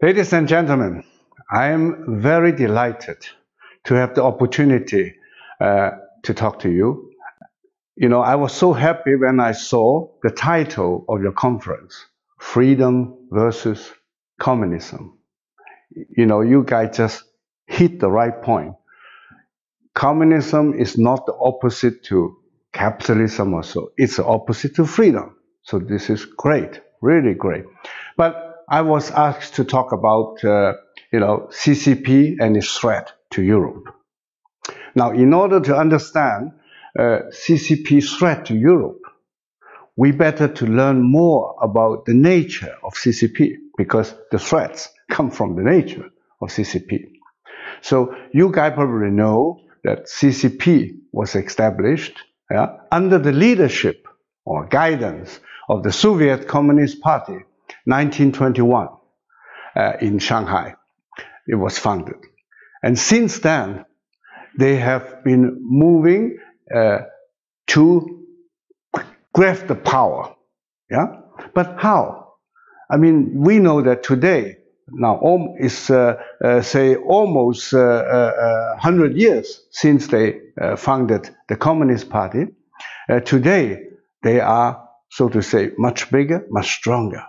Ladies and gentlemen, I am very delighted to have the opportunity to talk to you. I was so happy when I saw the title of your conference, Freedom versus Communism. You guys just hit the right point. Communism is not the opposite to capitalism or so. It's the opposite to freedom. So this is great, really great. But I was asked to talk about, CCP and its threat to Europe. Now, in order to understand CCP's threat to Europe, we better to learn more about the nature of CCP, because the threats come from the nature of CCP. So you guys probably know that CCP was established under the leadership or guidance of the Soviet Communist Party, 1921, in Shanghai. It was founded. And since then, they have been moving to grab the power. But how? I mean, we know that today, now is say almost 100 years since they founded the Communist Party. Today, they are, so to say, much bigger, much stronger.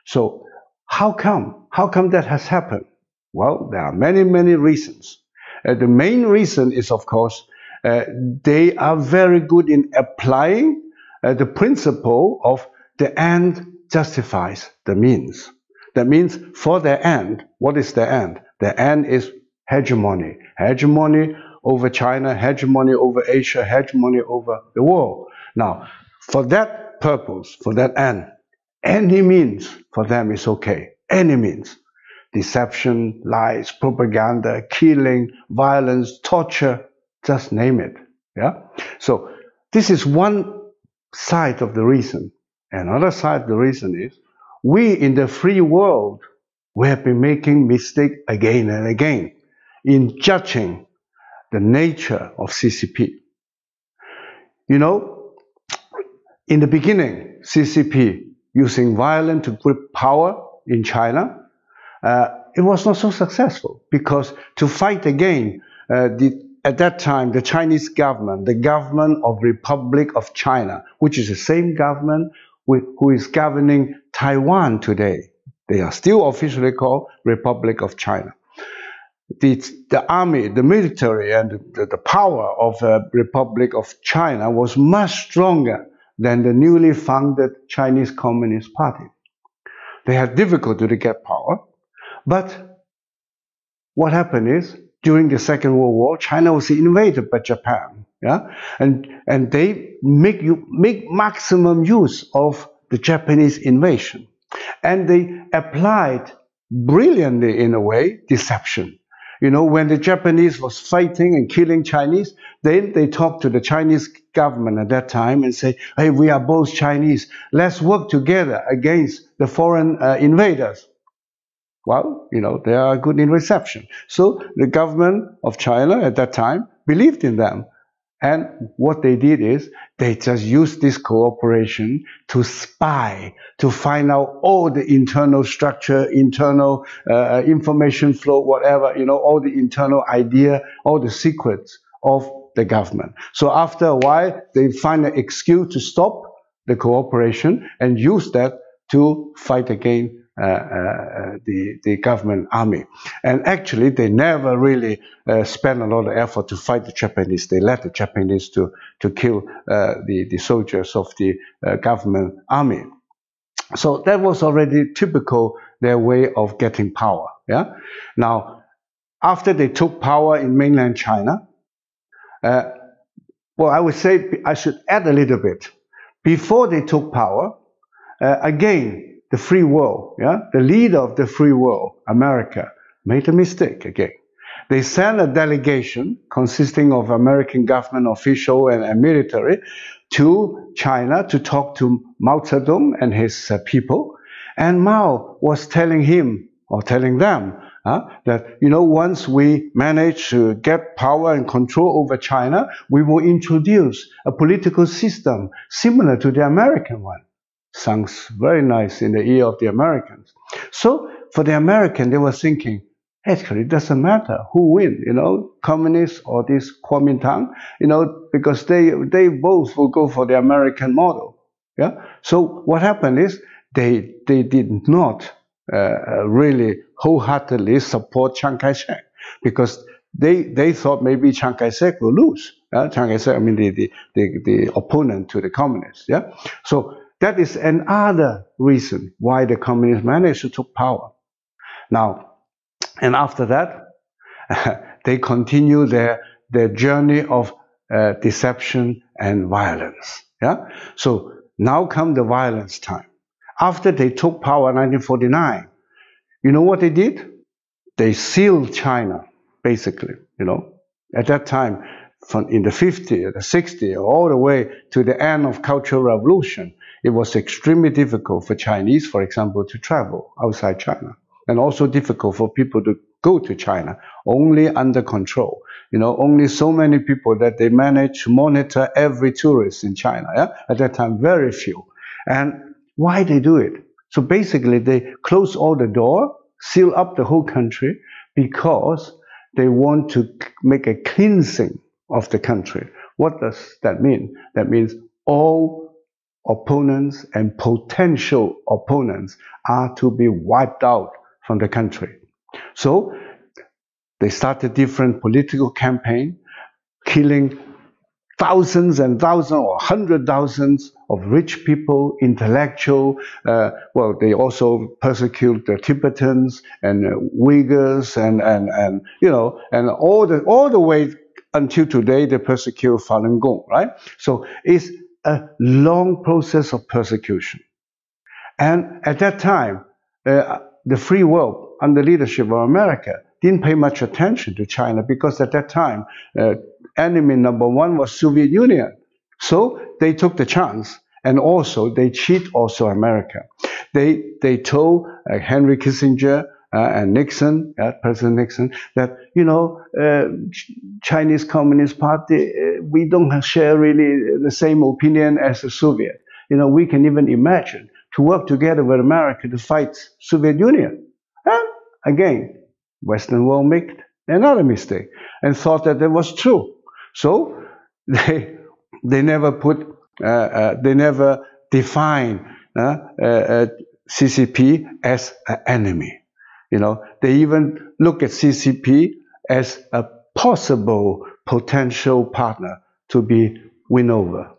So how come that has happened? Well, there are many, many reasons. The main reason is, of course, they are very good in applying the principle of the end justifies the means. That means for their end, what is their end? Their end is hegemony. Hegemony over China, hegemony over Asia, hegemony over the world. Now, for that purpose, for that end, any means for them is okay. Any means. Deception, lies, propaganda, killing, violence, torture, just name it. So this is one side of the reason. Another side of the reason is we in the free world, we have been making mistakes again and again in judging the nature of CCP. In the beginning, CCP using violence to grip power in China, it was not so successful, because to fight again, at that time, the Chinese government, the government of Republic of China, which is the same government who is governing Taiwan today. They are still officially called Republic of China. The army, the military, and the power of the Republic of China was much stronger than the newly founded Chinese Communist Party. They had difficulty to get power, but what happened is, during the Second World War, China was invaded by Japan, and they make maximum use of the Japanese invasion, and they applied brilliantly, in a way, deception. When the Japanese was fighting and killing Chinese, then they talked to the Chinese government at that time and say, hey, we are both Chinese. Let's work together against the foreign invaders. Well, they are good in reception. So the government of China at that time believed in them. And what they did is they just used this cooperation to spy, to find out all the internal structure, internal information flow, whatever, all the internal idea, all the secrets of the government. So after a while, they find an excuse to stop the cooperation and use that to fight against the government army. And actually, they never really spent a lot of effort to fight the Japanese. They let the Japanese to kill the soldiers of the government army. So that was already typical, their way of getting power. Now, after they took power in mainland China, well, I would say I should add a little bit. Before they took power, again, the free world, the leader of the free world, America, made a mistake again. They sent a delegation consisting of American government official and military to China to talk to Mao Zedong and his people. And Mao was telling him, or telling them, that, once we manage to get power and control over China, we will introduce a political system similar to the American one. Sounds very nice in the ear of the Americans. So for the American, they were thinking, actually, it doesn't matter who wins, communists or this Kuomintang, because they both will go for the American model. Yeah. So what happened is they did not really wholeheartedly support Chiang Kai-shek, because they thought maybe Chiang Kai-shek will lose. Chiang Kai-shek, I mean the opponent to the communists. Yeah. So that is another reason why the communists managed to take power. Now, and after that, they continue their journey of deception and violence. Yeah. So now come the violence time. After they took power in 1949, you know what they did? They sealed China, basically. At that time, in the 50s, the 60s, all the way to the end of Cultural Revolution, it was extremely difficult for Chinese, for example, to travel outside China, and also difficult for people to go to China, only under control. Only so many people that they managed to monitor every tourist in China. Yeah? At that time, very few. And why they do it? So basically, they close all the door, seal up the whole country, because they want to make a cleansing of the country. What does that mean? That means all opponents and potential opponents are to be wiped out from the country. So they started different political campaign, killing thousands and thousands or 100,000s of rich people, intellectual. Well, they also persecute the Tibetans and Uyghurs and all the way until today they persecute Falun Gong, right? So it's a long process of persecution. And at that time, the free world under leadership of America didn't pay much attention to China, because at that time, enemy number one was Soviet Union. So they took the chance, and also they cheat also America. They told Henry Kissinger and Nixon, President Nixon, that Chinese Communist Party, we don't share really the same opinion as the Soviet. We can even imagine to work together with America to fight Soviet Union. And again, Western world made another mistake and thought that was true. So they never define CCP as an enemy. They even look at CCP as a possible potential partner to be won over.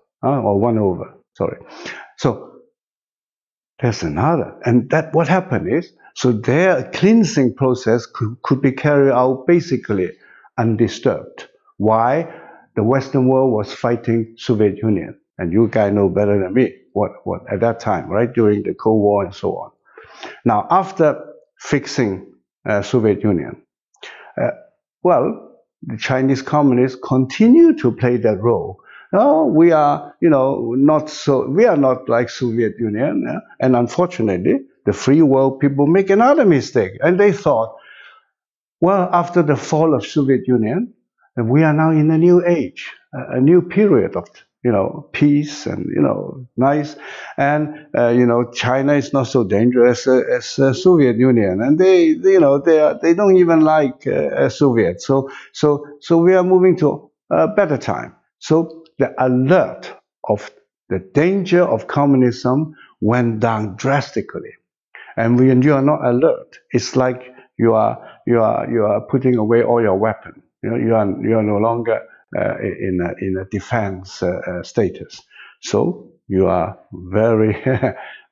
Sorry. So there's another, and what happened is, so their cleansing process could be carried out basically undisturbed. Why? The Western world was fighting Soviet Union, and you guys know better than me what at that time, right, during the Cold War and so on. Now, after fixing Soviet Union, the Chinese communists continue to play that role. No, we are, we are not like Soviet Union. And unfortunately, the free world people make another mistake. And they thought, well, after the fall of Soviet Union, we are now in a new age, a new period of, peace and, nice. And, China is not so dangerous as Soviet Union. And they don't even like Soviet. So we are moving to a better time. So the alert of the danger of communism went down drastically. And when you are not alert, it's like you are putting away all your weapons. You are no longer in a defense status. So you are very,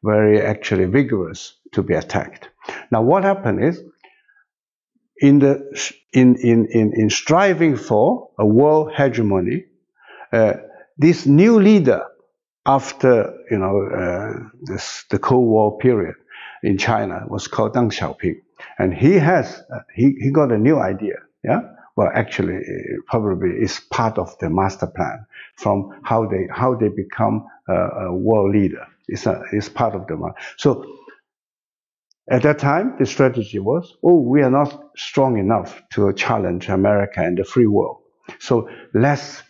very actually vigorous to be attacked. Now, what happened is, in striving for a world hegemony, this new leader after the Cold War period in China was called Deng Xiaoping, and he got a new idea. Yeah, well, actually, it probably is part of the master plan from how they become a world leader. It's part of the so. At that time, the strategy was, we are not strong enough to challenge America and the free world. So let's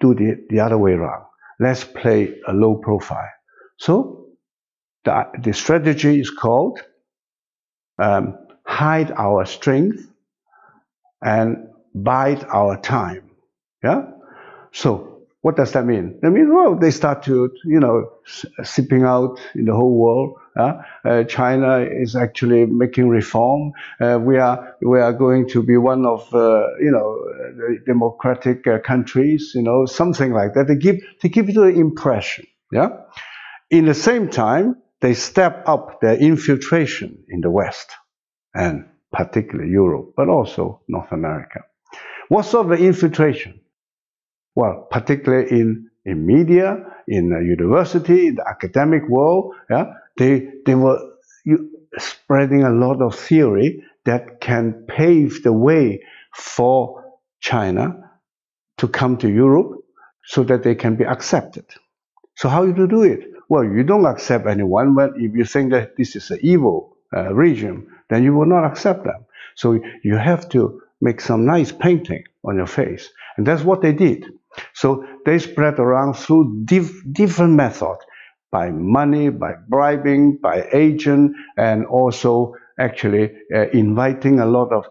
do the other way around. Let's play a low profile. So the strategy is called hide our strength and bide our time. Yeah. So what does that mean? That means, well, they start to, sipping out in the whole world. China is actually making reform. We are going to be one of the democratic countries. Something like that. They give you the impression. Yeah. In the same time, they step up their infiltration in the West, and particularly Europe, but also North America. What sort of infiltration? Well, particularly in media, in university, in the academic world, yeah, they were spreading a lot of theory that can pave the way for China to come to Europe so that they can be accepted. So how do you do it? Well, you don't accept anyone, but if you think that this is an evil regime, then you will not accept them. So you have to make some nice painting on your face. And that's what they did. So they spread around through different methods, by money, by bribing, by agent, and also actually inviting a lot of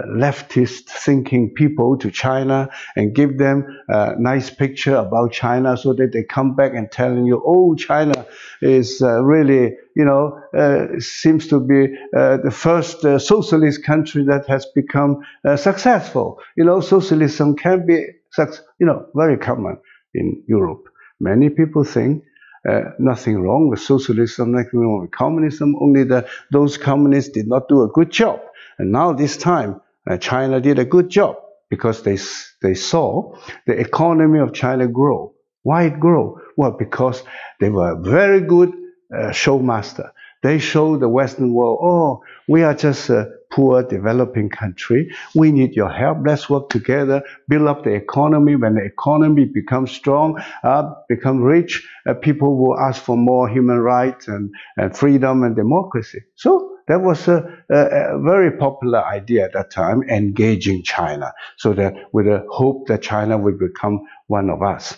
leftist thinking people to China and give them a nice picture about China so that they come back and telling you, oh, China is really, seems to be the first socialist country that has become successful. Socialism can be, very common in Europe. Many people think nothing wrong with socialism, nothing wrong with communism, only that those communists did not do a good job. And now this time, China did a good job because they saw the economy of China grow. Why it grow? Well, because they were a very good showmaster. They showed the Western world, oh, we are just a poor developing country. We need your help. Let's work together, build up the economy. When the economy becomes strong, become rich, people will ask for more human rights and freedom and democracy. So that was a very popular idea at that time, engaging China, so that with the hope that China would become one of us.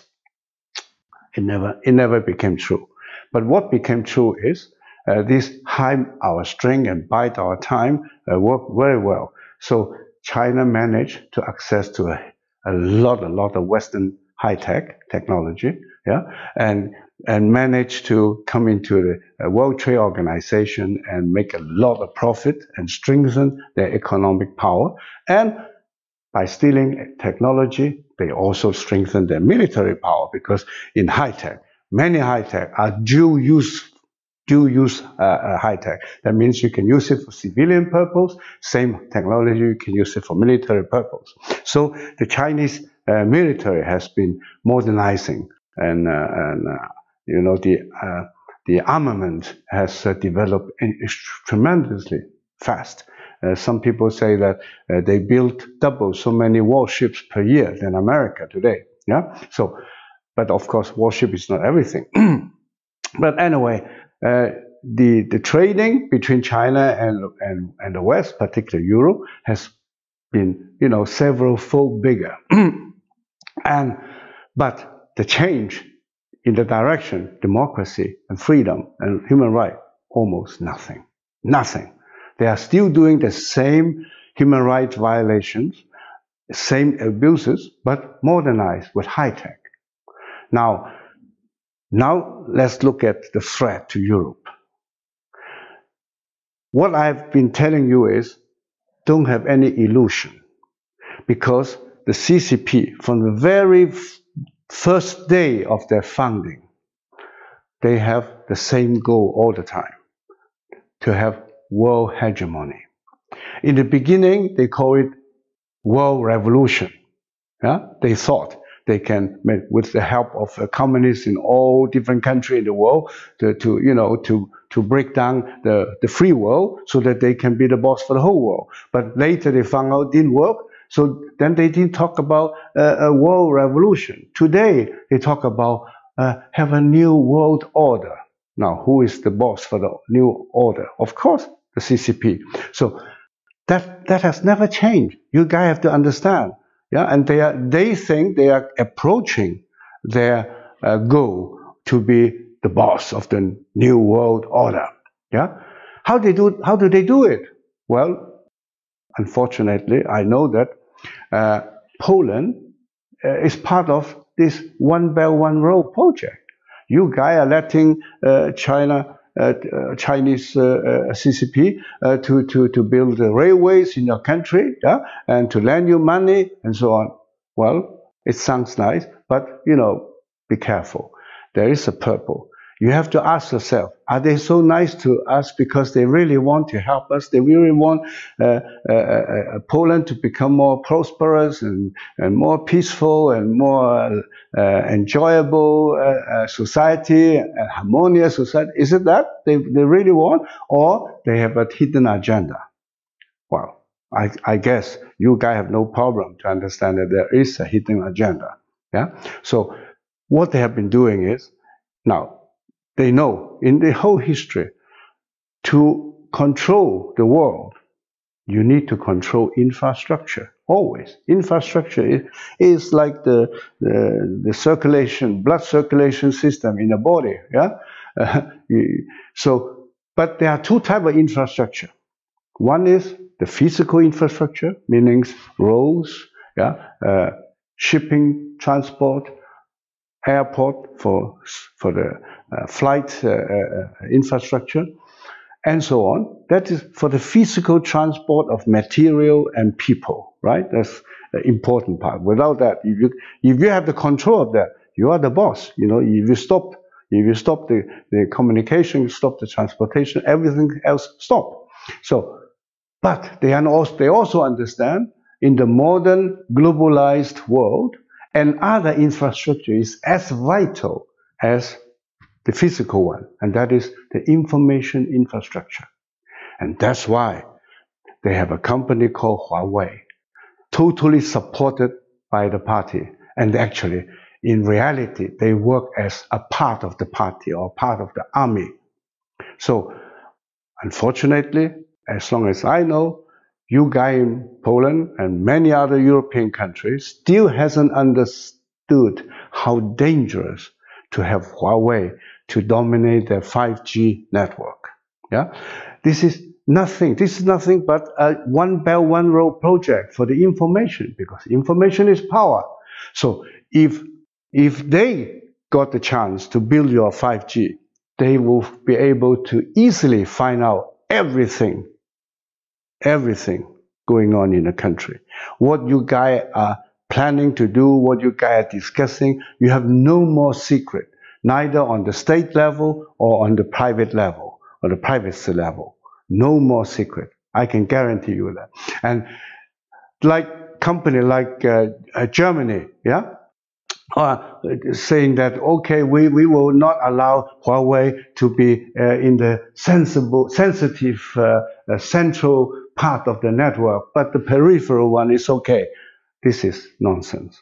It never became true. But what became true is this hide our strength and bide our time worked very well. So China managed to access to a lot of Western high-tech technology, yeah, and managed to come into the World Trade Organization and make a lot of profit and strengthen their economic power. And by stealing technology, they also strengthen their military power, because in high-tech, many high-tech are dual use high-tech. That means you can use it for civilian purpose, same technology, you can use it for military purpose. So the Chinese military has been modernizing, and the armament has developed tremendously fast. Some people say that they built double so many warships per year than America today. Yeah. So, but of course, warship is not everything. But anyway, the trading between China and the West, particularly Europe, has been several fold bigger. But the change in the direction, democracy and freedom and human rights, almost nothing. Nothing. They are still doing the same human rights violations, same abuses, but modernized with high tech. Now let's look at the threat to Europe. What I've been telling you is, don't have any illusion, because the CCP, from the very first day of their founding, they have the same goal all the time, to have world hegemony. In the beginning, they call it world revolution. Yeah? They thought they can, with the help of communists in all different countries in the world, to break down the free world so that they can be the boss for the whole world. But later they found out it didn't work, so then they didn't talk about a world revolution. Today they talk about have a new world order. Now, who is the boss for the new order? Of course, the CCP. So that has never changed. You guys have to understand. Yeah, and they think they are approaching their goal to be the boss of the new world order. Yeah, how do they do it? Well, unfortunately, I know that Poland is part of this One Belt, One Road project. You guys are letting Chinese CCP to build railways in your country, yeah, and to lend you money and so on. Well, it sounds nice, but be careful. There is a purpose. You have to ask yourself, are they so nice to us because they really want to help us? They really want Poland to become more prosperous and more peaceful and more enjoyable society, and harmonious society? Is it that they really want? Or they have a hidden agenda? Well, I guess you guys have no problem to understand that there is a hidden agenda. Yeah. So what they have been doing is, now, they know in the whole history, to control the world, you need to control infrastructure. Always. Infrastructure is like the blood circulation system in the body. Yeah. But there are two types of infrastructure. One is the physical infrastructure, meaning roads, yeah, shipping, transport, airport for the flight infrastructure, and so on. That is for the physical transport of material and people, right? That's the important part. Without that, if you have the control of that, you are the boss. If you stop the communication, stop the transportation, everything else stop. So, but they also understand in the modern globalized world, and other infrastructure is as vital as the physical one, and that is the information infrastructure. And that's why they have a company called Huawei, totally supported by the party. And actually, in reality, they work as a part of the party or part of the army. So, unfortunately, as long as I know, you guys in Poland and many other European countries still hasn't understood how dangerous to have Huawei to dominate their 5G network. Yeah, this is nothing but a One Belt, One Road project for the information, because information is power. So if they got the chance to build your 5G, they will be able to easily find out everything going on in the country. What you guys are planning to do, what you guys are discussing, you have no more secret, neither on the state level or on the private level or the privacy level. No more secret. I can guarantee you that. And like company like Germany, yeah, saying that, okay, we will not allow Huawei to be in the sensitive central part of the network, but the peripheral one is okay. This is nonsense.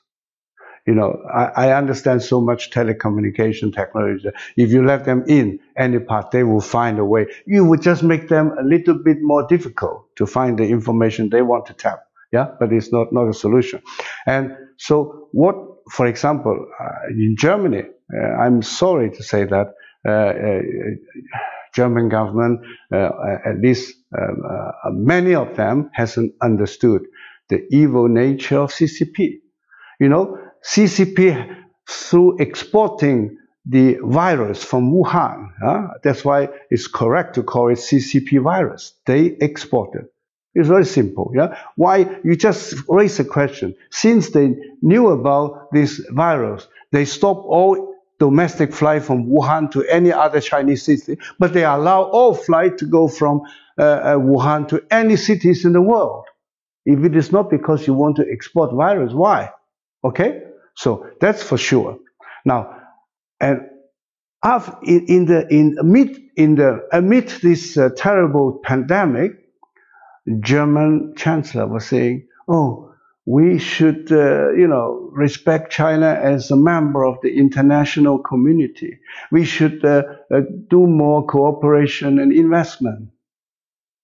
I understand so much telecommunication technology. If you let them in any part, they will find a way. You would just make them a little bit more difficult to find the information they want to tap. Yeah, but it's not a solution. And so what, for example, in Germany, I'm sorry to say that German government, at least many of them, hasn't understood the evil nature of CCP. CCP, through exporting the virus from Wuhan, that's why it's correct to call it CCP virus. They exported. It's very simple. Yeah? Why? You just raise a question. Since they knew about this virus, they stopped all domestic flight from Wuhan to any other Chinese city, but they allow all flight to go from Wuhan to any cities in the world. If it is not because you want to export virus, why? Okay? So that's for sure. Now, and amid this terrible pandemic, German Chancellor was saying, "Oh, we should, respect China as a member of the international community. We should do more cooperation and investment."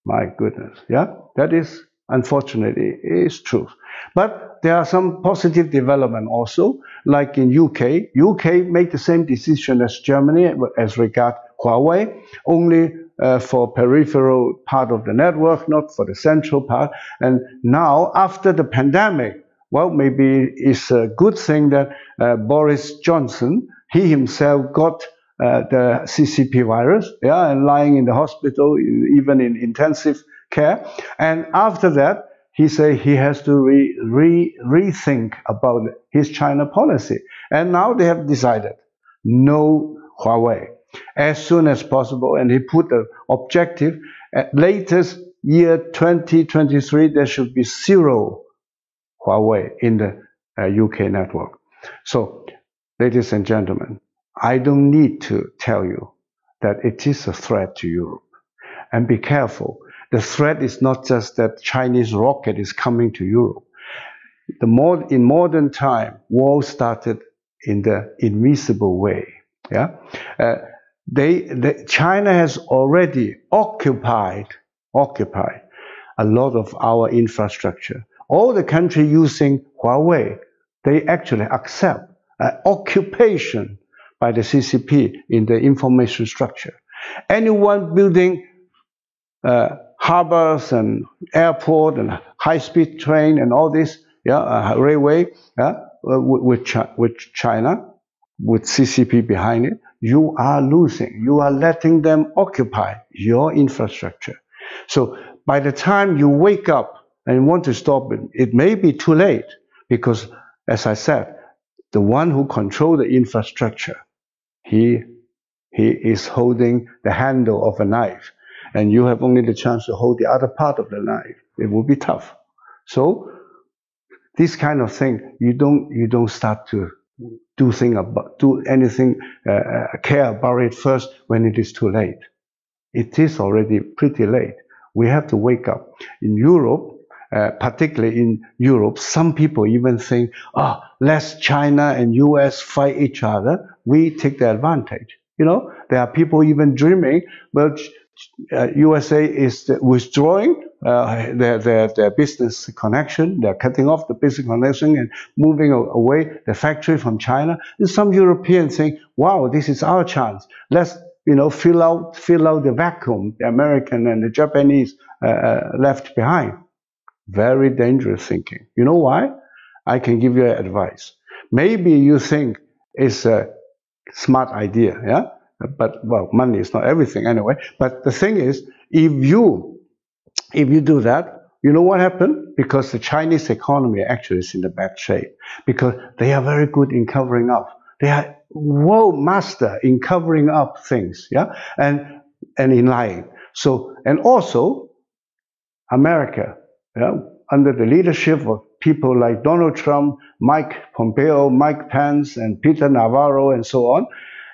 My goodness, yeah, that is unfortunately is true. But there are some positive development also, like in UK. UK made the same decision as Germany as regard Huawei, only for peripheral part of the network, not for the central part. And now, after the pandemic, well, maybe it's a good thing that Boris Johnson, he himself got the CCP virus, yeah, and lying in the hospital, even in intensive care. And after that, he said he has to rethink about his China policy. And now they have decided no Huawei as soon as possible. And he put the objective at latest year 2023, there should be 0 Huawei in the UK network. So, ladies and gentlemen, I don't need to tell you that it is a threat to Europe. And be careful. The threat is not just that Chinese rocket is coming to Europe. In modern time, war started in the invisible way. Yeah, China has already occupied a lot of our infrastructure. All the countries using Huawei, they actually accept occupation by the CCP in the information structure. Anyone building harbors and airport and high-speed train and all this, railway, with China, with CCP behind it, you are losing. You are letting them occupy your infrastructure. So by the time you wake up and want to stop it, it may be too late because, as I said, the one who controls the infrastructure, he is holding the handle of a knife, and you have only the chance to hold the other part of the knife. It will be tough. So this kind of thing, you don't start to do anything, care about it first when it is too late. It is already pretty late. We have to wake up. In Europe, particularly in Europe, some people even think, let China and US fight each other. We take the advantage. You know, there are people even dreaming, well, USA is withdrawing their business connection. They're cutting off the business connection and moving away the factory from China. And some Europeans think, wow, this is our chance. Let's fill out the vacuum the American and the Japanese left behind. Very dangerous thinking. You know why? I can give you advice. Maybe you think it's a smart idea, yeah? But, well, money is not everything anyway. But the thing is, if you do that, you know what happened? Because the Chinese economy actually is in the bad shape. Because they are very good in covering up. They are world master in covering up things, yeah? And in lying. So, and also, America, yeah, under the leadership of people like Donald Trump, Mike Pompeo, Mike Pence, and Peter Navarro, and so on,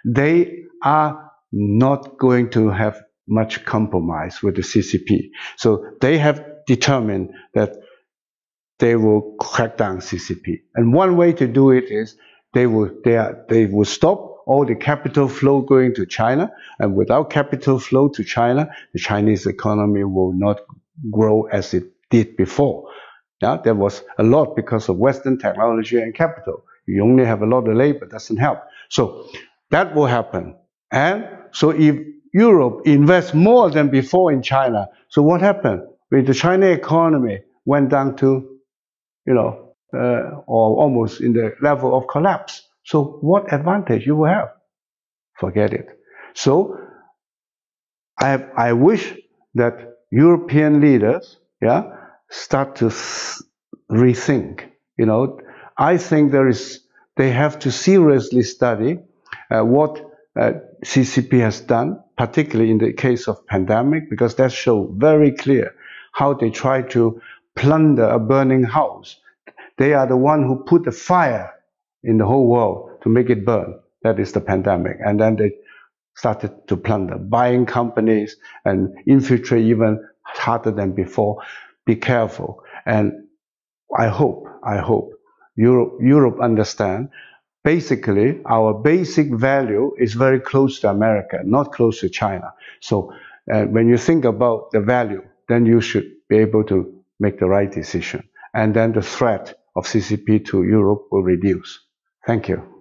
they are not going to have much compromise with the CCP. So they have determined that they will crack down CCP. And one way to do it is they will stop all the capital flow going to China. And without capital flow to China, the Chinese economy will not grow as it did before. Yeah, there was a lot because of Western technology and capital. You only have a lot of labor, doesn't help. So that will happen. And so if Europe invests more than before in China, so what happened? With the Chinese economy went down to, or almost in the level of collapse. So what advantage you will have? Forget it. So I wish that European leaders, start to rethink. I think they have to seriously study what CCP has done, particularly in the case of pandemic, because that shows very clear how they try to plunder a burning house. They are the one who put the fire in the whole world to make it burn. That is the pandemic. And then they started to plunder, buying companies and infiltrate even harder than before. Be careful. And I hope Europe understand. Basically, our basic value is very close to America, not close to China. So when you think about the value, then you should be able to make the right decision. And then the threat of CCP to Europe will reduce. Thank you.